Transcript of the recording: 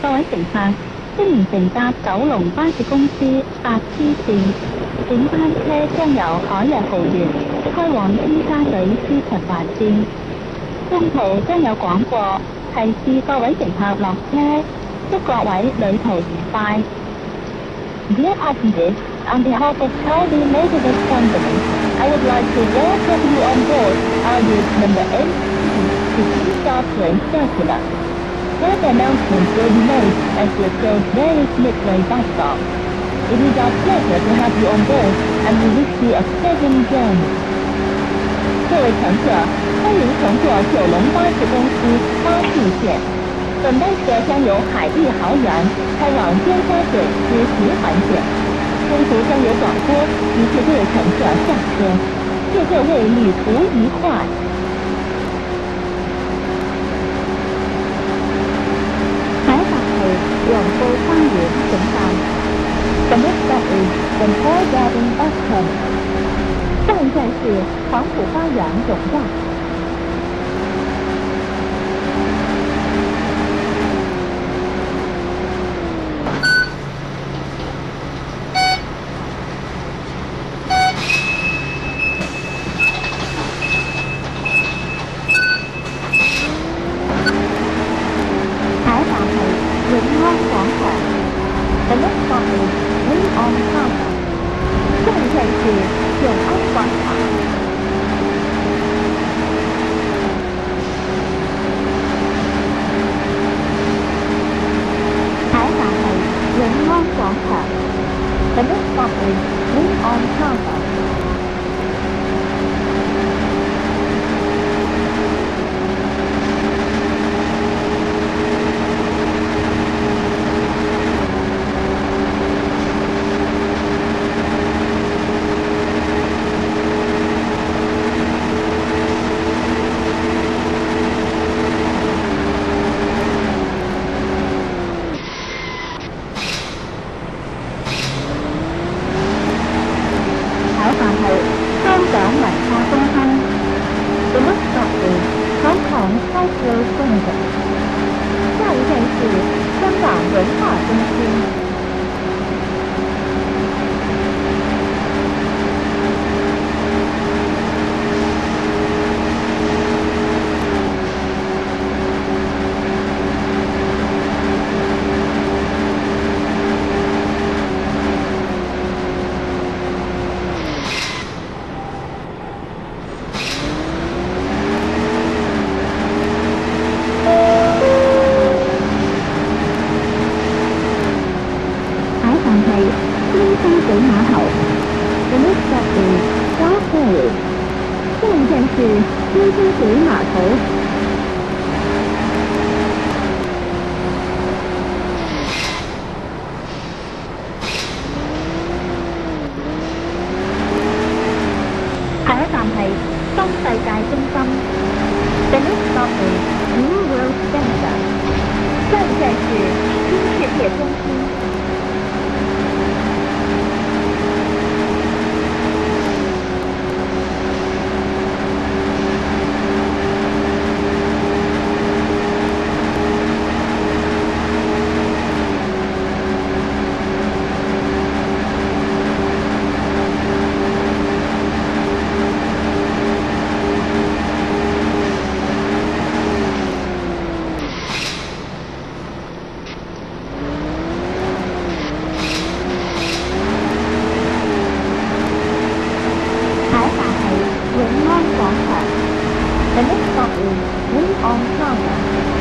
各位乘客，歡迎乘搭九龍巴士公司8 T 線，本班車將由海逸豪園開往尖沙咀獅隧環線，中途將有廣播提示各位乘客落車，祝各位旅途愉快。Dear passengers, on behalf of China Maintenance Company, I would like to welcome you on board our route number 8 to Queen's Train Circular. Further announcements will be made as we approach various midway bus stops. It is our pleasure to have you on board, and we wish you a pleasant journey. 各位乘客，欢迎乘坐九龙巴士公司8 T 线。本班车将由海逸豪园开往尖沙咀至徐环线，中途将有广播提示各位乘客下车。祝各位旅途愉快。海拔係黃埔花園總站。The next stop is the Paul Garden Bus Terminal. 下一站是黄埔花園總站。The next stop is Lincoln Plaza. 下一站是永安廣場。下一站係永安廣場。The next stop is Lincoln Plaza. The next stop is Hong Kong Cultural Center. 下一站是香港文化中心。尖沙咀碼頭 The next stop is South Ferry. 下一站是尖沙咀碼頭。下一站係新世界中心。The next stop is New World Center. 下一站是新世界中心。The next stop is Lincoln Plaza.